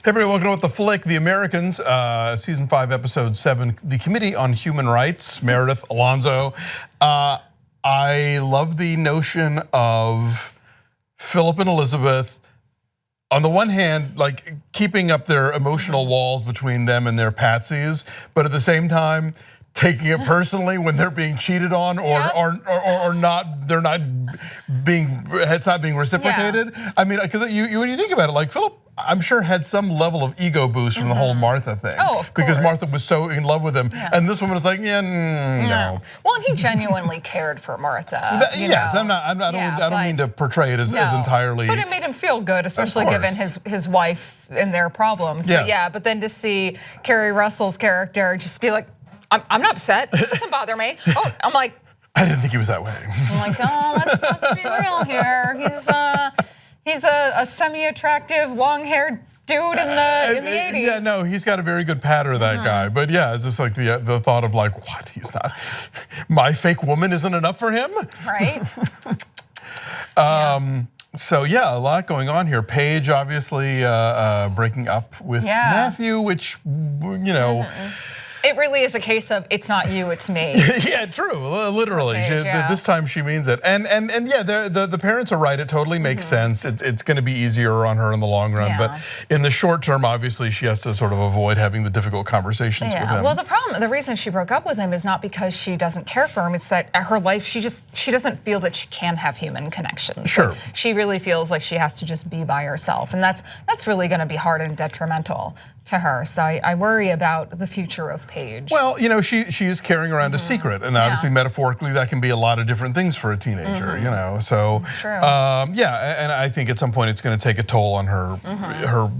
Hey everybody, welcome to What the Flick, The Americans, season 5, episode 7, the Committee on Human Rights, Meredith, Alonso. I love the notion of Philip and Elizabeth, on the one hand, like keeping up their emotional walls between them and their patsies, but at the same time, taking it personally when they're being cheated on or not, they're not being, it's not being reciprocated. Yeah. I mean, because when you think about it, like Philip, I'm sure had some level of ego boost from the whole Martha thing. Oh, of course. Because Martha was so in love with him, and this woman was like, yeah, no. Well, and he genuinely cared for Martha. Yes, I don't mean to portray it as entirely. But it made him feel good, especially given his wife and their problems. Yes. But yeah, but then to see Kerry Russell's character just be like, I'm not upset. This doesn't bother me. Oh, I'm like, I didn't think he was that way. I'm like, oh, let's be real here. He's a semi-attractive, long-haired dude in the 80s. Yeah, no, he's got a very good patter, that guy. But yeah, it's just like the thought of like, what? He's not. My fake woman isn't enough for him, right? So yeah, a lot going on here. Paige obviously breaking up with Matthew, which It really is a case of it's not you, it's me. Yeah, true. Literally, this time she means it. And yeah, the parents are right. It totally makes sense. It's going to be easier on her in the long run, but in the short term, obviously, she has to sort of avoid having the difficult conversations with him. Well, the reason she broke up with him is not because she doesn't care for him. It's that her life, she doesn't feel that she can have human connections. Sure. Like, she really feels like she has to just be by herself, and that's really going to be hard and detrimental to her. So I worry about the future of Paige. Well, she is carrying around a secret, and obviously metaphorically that can be a lot of different things for a teenager. So it's true. Yeah, and I think at some point it's going to take a toll on her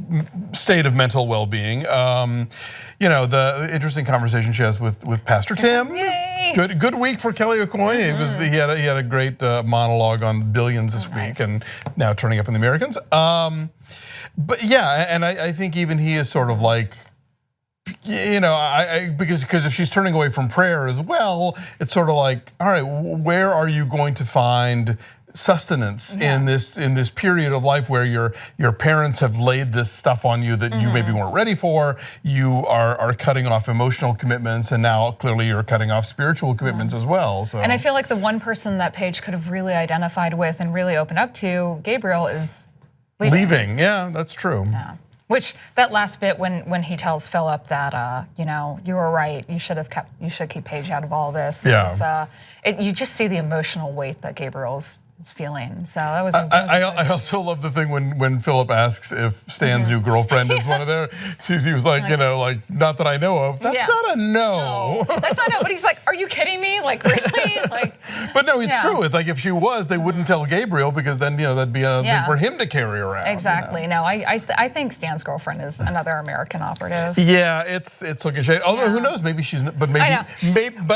state of mental well-being. The interesting conversation she has with Pastor Tim. Yay. Good week for Kelly O'Coin. He had a great monologue on billions this week, and now turning up in the Americans. But yeah, and I think even he is sort of like, because if she's turning away from prayer as well, it's sort of like, all right, where are you going to find sustenance in this period of life where your parents have laid this stuff on you that you maybe weren't ready for? You are cutting off emotional commitments, and now clearly you're cutting off spiritual commitments as well. So, and I feel like the one person that Paige could have really identified with and really opened up to, Gabriel, is leaving. Yeah, that's true. Yeah. Which that last bit when he tells Philip that you were right, you should keep Paige out of all this. Yeah. You just see the emotional weight that Gabriel's feeling. So that was. I also love the thing when Philip asks if Stan's new girlfriend is one of their. He was like, like not that I know of. That's not a no. That's not a no. But he's like, are you kidding me? Like really? Like. But no, it's true. It's like if she was, they wouldn't tell Gabriel because then that'd be a thing for him to carry around. Exactly. No, I think Stan's girlfriend is another American operative. Yeah, it's looking shady. Although who knows? Maybe she's, but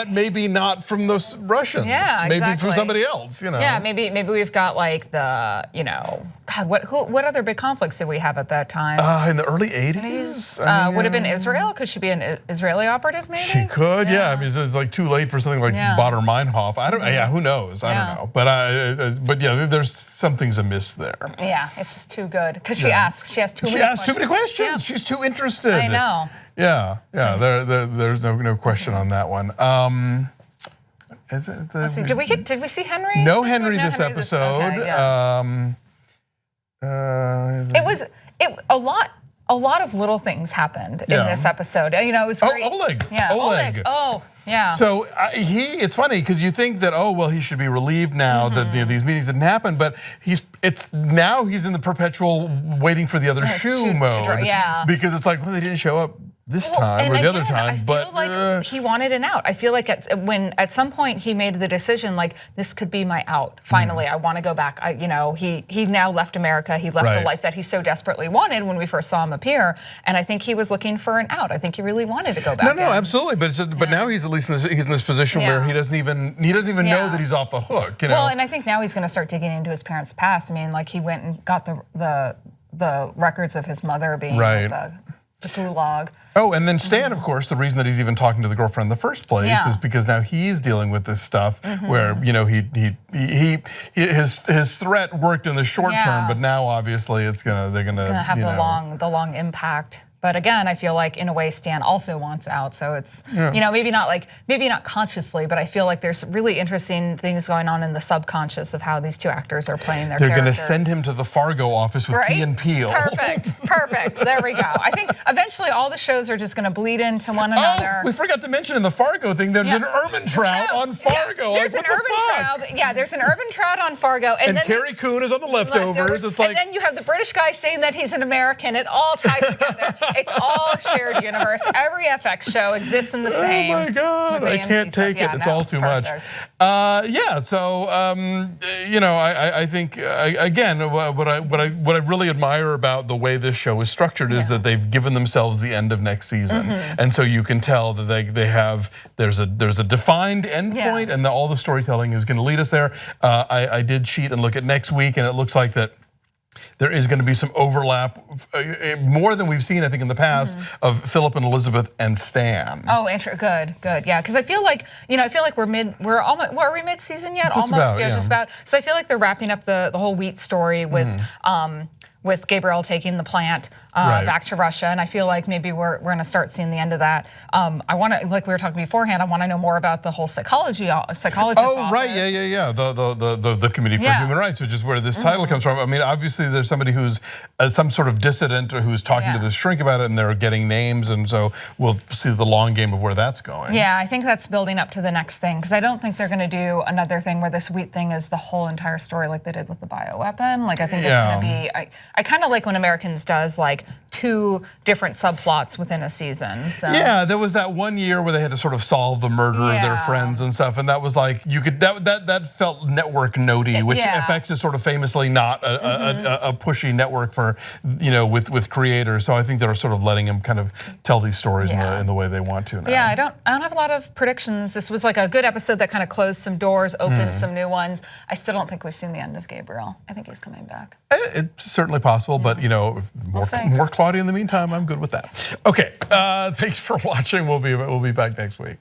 maybe not from those Russians. Yeah, exactly. Maybe from somebody else. Yeah, maybe we've got like the God, what other big conflicts did we have at that time? In the early 80s? Would have been Israel? Could she be an Israeli operative maybe? She could, yeah. I mean, it's like too late for something like Bader Meinhof. Who knows? I don't know. But yeah, there's some things amiss there. Yeah, it's just too good. Because she asks too many questions. She asks too many questions. Yeah. She's too interested. I know. Yeah. There's no question on that one. Let's see, did we see Henry? No Henry this episode. Okay, it was a lot of little things happened in this episode. It was great. Oleg. Yeah, Oleg. Oh, yeah. So it's funny because you think that he should be relieved now that these meetings didn't happen, but he's in the perpetual waiting for the other shoe mode. Yeah. Because it's like, well, they didn't show up this time or the other time, I feel like he wanted an out. I feel like at some point he made the decision like this could be my out. Finally, I want to go back. He now left America. He left the life that he so desperately wanted when we first saw him appear. And I think he was looking for an out. I think he really wanted to go back. No, absolutely. But now he's at least he's in this position where he doesn't even know that he's off the hook. Well, and I think now he's going to start digging into his parents' past. I mean, like he went and got the records of his mother being the the gulag. Oh, and then Stan, of course, the reason that he's even talking to the girlfriend in the first place is because now he's dealing with this stuff where his threat worked in the short term, but now obviously they're gonna have the long impact. But again, I feel like in a way Stan also wants out, so it's maybe not consciously, but I feel like there's really interesting things going on in the subconscious of how these two actors are playing their characters. They're going to send him to the Fargo office with Key and Peele. Perfect. There we go. I think eventually all the shows are just going to bleed into one another. Oh, we forgot to mention in the Fargo thing, there's an urban trout on Fargo. There's an urban trout. Yeah, there's an urban trout on Fargo, and then Carrie Coon is on the leftovers. It's like, and then you have the British guy saying that he's an American. It all ties together. It's all shared universe. Every FX show exists in the same. Oh my God, I can't take it. It's all too much. So I think again, what I really admire about the way this show is structured is that they've given themselves the end of next season, and so you can tell that there's a defined end point, and all the storytelling is going to lead us there. I did cheat and look at next week, and it looks like that there is going to be some overlap, more than we've seen, I think, in the past, of Philip and Elizabeth and Stan. Oh, good, yeah. Because I feel like we're almost. Are we mid-season yet? Just about. So I feel like they're wrapping up the whole wheat story with Gabriel taking the plant back to Russia, and I feel like maybe we're going to start seeing the end of that. I want to, like we were talking beforehand, I want to know more about the whole psychologist office. Right, yeah. The Committee for Human Rights, which is where this title comes from. I mean, obviously there's somebody who's some sort of dissident or who's talking to this shrink about it, and they're getting names, and so we'll see the long game of where that's going. Yeah, I think that's building up to the next thing, because I don't think they're going to do another thing where this wheat thing is the whole entire story like they did with the bioweapon. Like I think it's going to be. I kind of like when Americans does like 2 different subplots within a season. So. Yeah, there was that one year where they had to sort of solve the murder of their friends and stuff, and that was like that felt network notey, which FX is sort of famously not a pushy network for with creators. So I think they're sort of letting them kind of tell these stories in the way they want to now. Yeah, I don't have a lot of predictions. This was like a good episode that kind of closed some doors, opened some new ones. I still don't think we've seen the end of Gabriel. I think he's coming back. It's certainly possible, but more Claudia in the meantime. I'm good with that. Okay, thanks for watching. We'll be back next week.